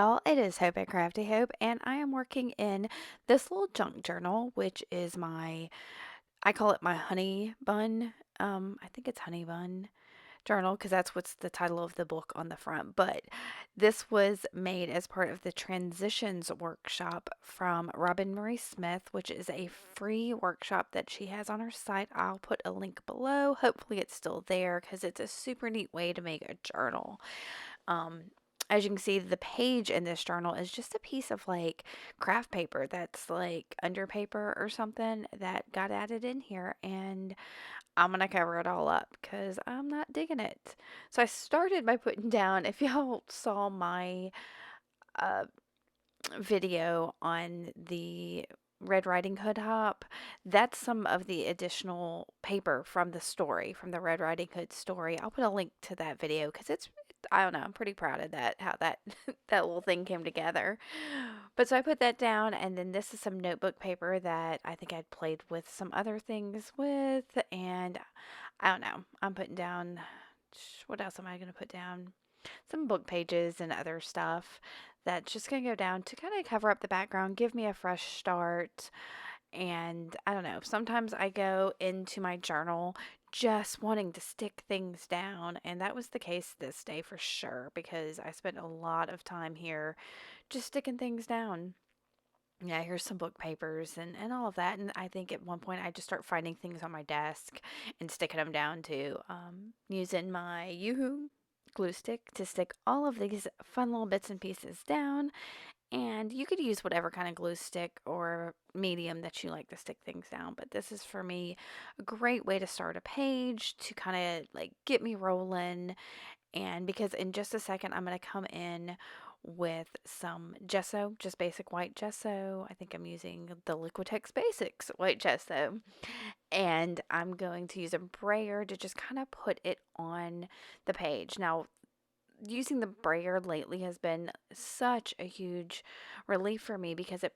y'all. It is Hope at Crafty Hope, and I am working in this little junk journal, which is I call it my honey bun. I think it's honey bun journal because that's what's the title of the book on the front. But this was made as part of the Transitions workshop from Robin Marie Smith, which is a free workshop that she has on her site. I'll put a link below. Hopefully, it's still there because it's a super neat way to make a journal. Um, as you can see, the page in this journal is just a piece of like craft paper that's like under paper or something that got added in here, and I'm gonna cover it all up because I'm not digging it. So I started by putting down, if y'all saw my uh, video on the Red Riding Hood hop, that's some of the additional paper from the story, from the Red Riding Hood story. I'll put a link to that video because I don't know, I'm pretty proud of that, how that that little thing came together. But so I put that down, and then this is some notebook paper that I think I'd played with some other things with, and I don't know. I'm putting down, what else am I going to put down? Some book pages and other stuff that's just going to go down to kind of cover up the background, give me a fresh start. And I don't know, sometimes I go into my journal just wanting to stick things down. And that was the case this day for sure, because I spent a lot of time here just sticking things down. Yeah, here's some book papers and all of that. And I think at one point I just start finding things on my desk and sticking them down too. Using my Yoo-hoo glue stick to stick all of these fun little bits and pieces down. And you could use whatever kind of glue stick or medium that you like to stick things down. But this is for me a great way to start a page to kind of like get me rolling. And because in just a second, I'm going to come in with some gesso, just basic white gesso. I think I'm using the Liquitex Basics white gesso. And I'm going to use a brayer to just kind of put it on the page. Now, using the brayer lately has been such a huge relief for me because it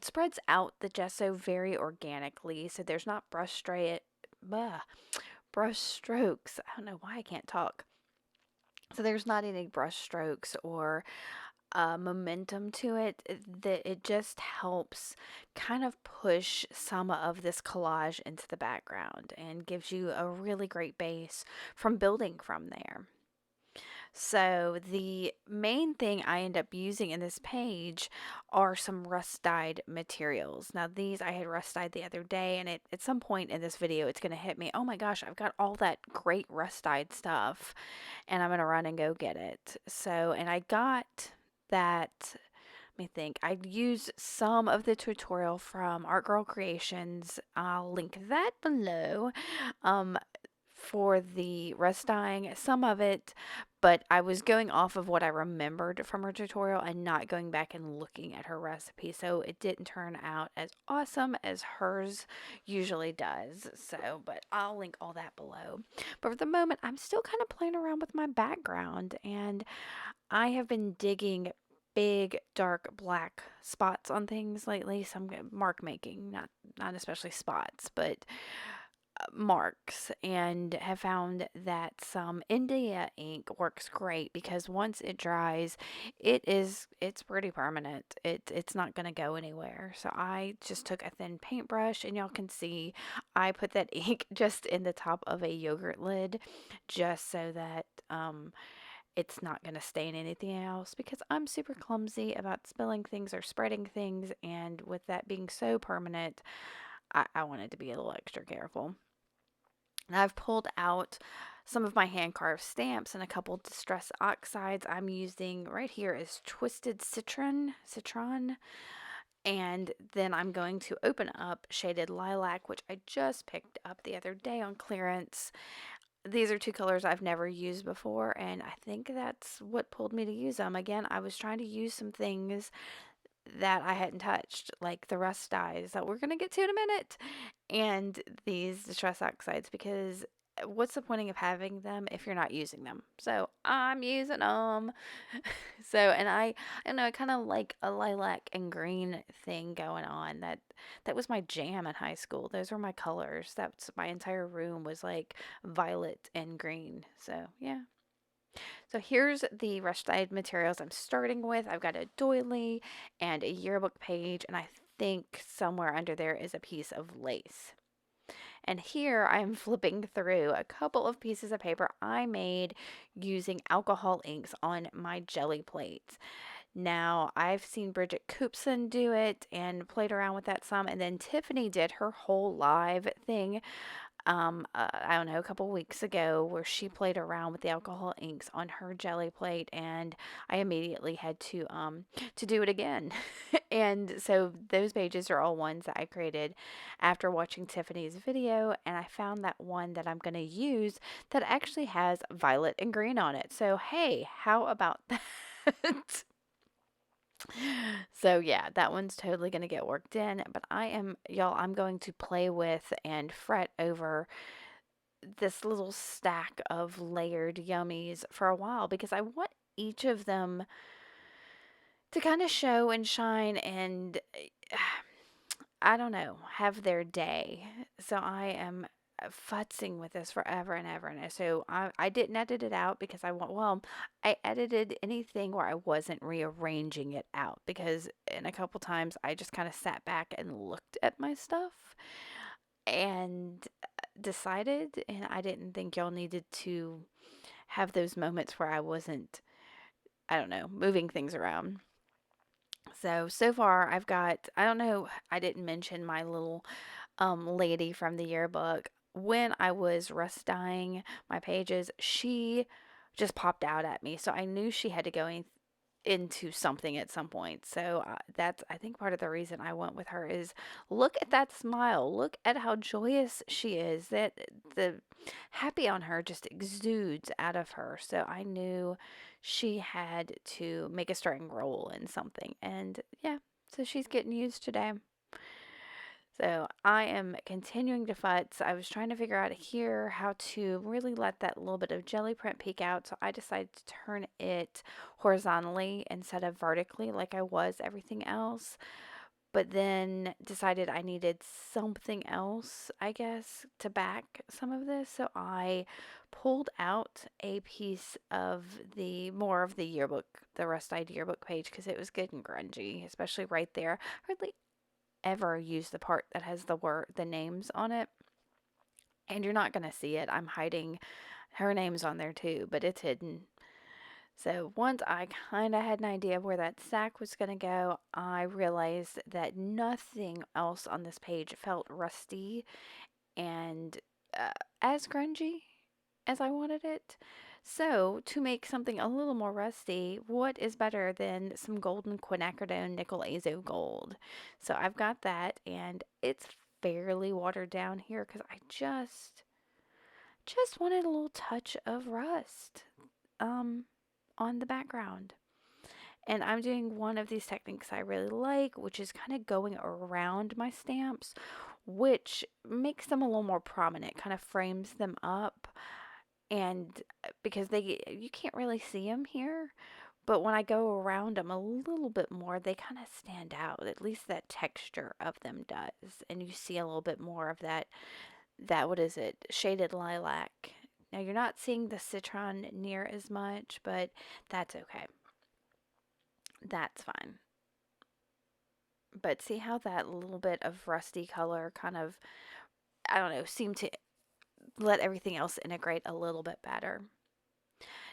spreads out the gesso very organically. So there's not brush strokes. I don't know why I can't talk. So there's not any brush strokes or momentum to it. That it just helps kind of push some of this collage into the background and gives you a really great base from building from there. So the main thing I end up using in this page are some rust dyed materials. Now these I had rust dyed the other day, and at some point in this video it's going to hit me, oh my gosh, I've got all that great rust dyed stuff and I'm going to run and go get it. So, and I got that, let me think. I used some of the tutorial from Art Girl Creations. I'll link that below. Um, for the rust dyeing, some of it, but I was going off of what I remembered from her tutorial and not going back and looking at her recipe. So it didn't turn out as awesome as hers usually does. So, but I'll link all that below. But for the moment, I'm still kind of playing around with my background, and I have been digging big dark black spots on things lately. Some mark making, not especially spots, but marks, and have found that some India ink works great because once it dries, it's pretty permanent. It's not going to go anywhere. So I just took a thin paintbrush, and y'all can see I put that ink just in the top of a yogurt lid just so that it's not going to stain anything else because I'm super clumsy about spilling things or spreading things, and with that being so permanent, I wanted to be a little extra careful. And I've pulled out some of my hand carved stamps and a couple distress oxides. I'm using right here is Twisted Citron. And then I'm going to open up Shaded Lilac, which I just picked up the other day on clearance. These are two colors I've never used before, and I think that's what pulled me to use them. Again, I was trying to use some things that I hadn't touched, like the rust dyes that we're going to get to in a minute, and these distress oxides, because what's the point of having them if you're not using them? So I'm using them. So, and I know I kind of like a lilac and green thing going on. That was my jam in high school. Those were my colors. That's my entire room was like violet and green. So yeah. So here's the rest of the materials I'm starting with. I've got a doily and a yearbook page, and I think somewhere under there is a piece of lace. And here I'm flipping through a couple of pieces of paper I made using alcohol inks on my jelly plates. Now, I've seen Bridget Coopson do it and played around with that some, and then Tiffany did her whole live thing, I don't know, a couple weeks ago, where she played around with the alcohol inks on her jelly plate, and I immediately had to do it again. And so those pages are all ones that I created after watching Tiffany's video, and I found that one that I'm going to use that actually has violet and green on it. So hey, how about that? So yeah, that one's totally going to get worked in, but y'all, I'm going to play with and fret over this little stack of layered yummies for a while because I want each of them to kind of show and shine and I don't know, have their day. So I am futzing with this forever and ever. And so I didn't edit it out because I edited anything where I wasn't rearranging it out because in a couple times I just kind of sat back and looked at my stuff and decided, and I didn't think y'all needed to have those moments where I wasn't, I don't know, moving things around. So far I've got, I don't know, I didn't mention my little lady from the yearbook. When I was rust dyeing my pages, she just popped out at me. So I knew she had to go into something at some point. So that's, I think, part of the reason I went with her is look at that smile. Look at how joyous she is. That the happy on her just exudes out of her. So I knew she had to make a starting role in something. And yeah, so she's getting used today. So I am continuing to futz. I was trying to figure out here how to really let that little bit of jelly print peek out. So I decided to turn it horizontally instead of vertically like I was everything else. But then decided I needed something else, I guess, to back some of this. So I pulled out a piece of the more of the yearbook, the Rust Eyed yearbook page, because it was good and grungy, especially right there. Hardly ever use the part that has the names on it, and you're not going to see it. I'm hiding her name's on there too, but it's hidden. So once I kind of had an idea of where that sack was going to go, I realized that nothing else on this page felt rusty and uh, as grungy as I wanted it. So, to make something a little more rusty, what is better than some golden quinacridone nickel azo gold? So, I've got that, and it's fairly watered down here because I just wanted a little touch of rust um, on the background. And I'm doing one of these techniques I really like, which is kind of going around my stamps, which makes them a little more prominent, kind of frames them up and because you can't really see them here, but when I go around them a little bit more, they kind of stand out. At least that texture of them does, and you see a little bit more of that what is it, shaded lilac. Now you're not seeing the citron near as much, but that's okay. That's fine. But see how that little bit of rusty color kind of, I don't know, seemed to let everything else integrate a little bit better.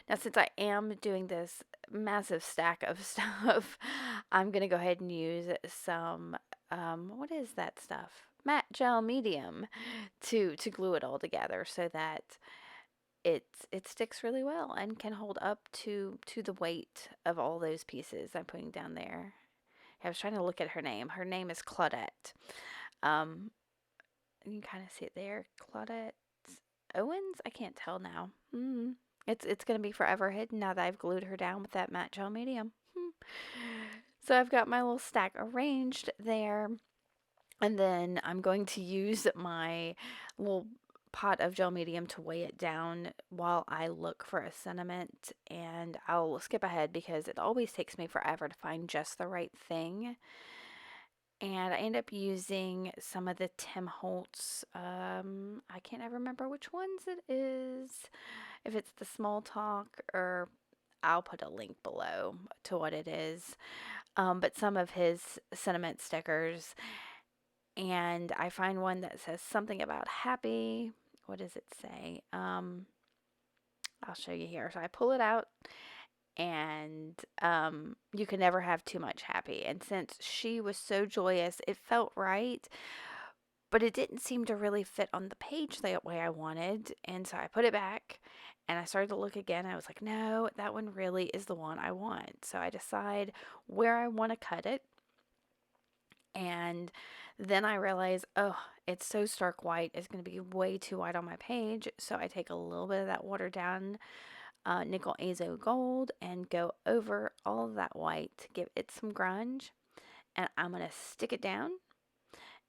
Now, since I am doing this massive stack of stuff, I'm going to go ahead and use some, what is that stuff? Matte gel medium to glue it all together so that it sticks really well and can hold up to the weight of all those pieces I'm putting down there. I was trying to look at her name. Her name is Claudette. Um, you can kind of see it there. Claudette Owens? I can't tell now. It's gonna be forever hidden now that I've glued her down with that matte gel medium. So I've got my little stack arranged there, and then I'm going to use my little pot of gel medium to weigh it down while I look for a sentiment, and I'll skip ahead because it always takes me forever to find just the right thing. And I end up using some of the Tim Holtz. I can't ever remember which ones it is. If it's the Small Talk, or I'll put a link below to what it is. But some of his sentiment stickers. And I find one that says something about happy. What does it say? I'll show you here. So I pull it out, and you can never have too much happy. And since she was so joyous, it felt right, but it didn't seem to really fit on the page the way I wanted. And so I put it back, and I started to look again. I was like, no, that one really is the one I want. So I decide where I want to cut it. And then I realize, oh, it's so stark white. It's going to be way too white on my page. So I take a little bit of that watered down nickel azo gold and go over all of that white to give it some grunge. And I'm going to stick it down.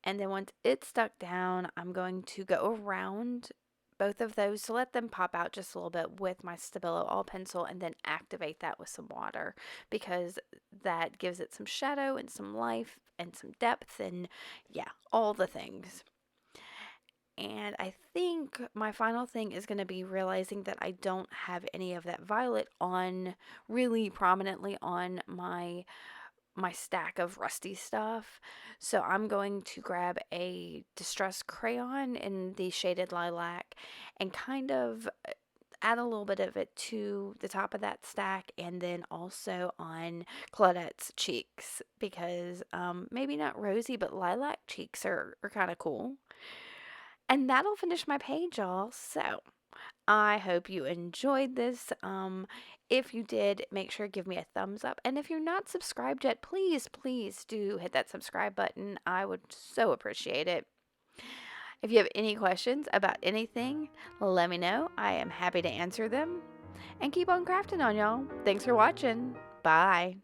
And then once it's stuck down, I'm going to go around both of those to let them pop out just a little bit with my Stabilo All pencil, and then activate that with some water, because that gives it some shadow and some life and some depth, and yeah, all the things. And I think my final thing is going to be realizing that I don't have any of that violet on really prominently on my stack of rusty stuff. So I'm going to grab a distress crayon in the shaded lilac and kind of add a little bit of it to the top of that stack, and then also on Claudette's cheeks, because maybe not rosy, but lilac cheeks are kind of cool. And that'll finish my page, y'all. So I hope you enjoyed this. If you did, make sure to give me a thumbs up. And if you're not subscribed yet, please, please do hit that subscribe button. I would so appreciate it. If you have any questions about anything, let me know. I am happy to answer them. And keep on crafting on, y'all. Thanks for watching. Bye.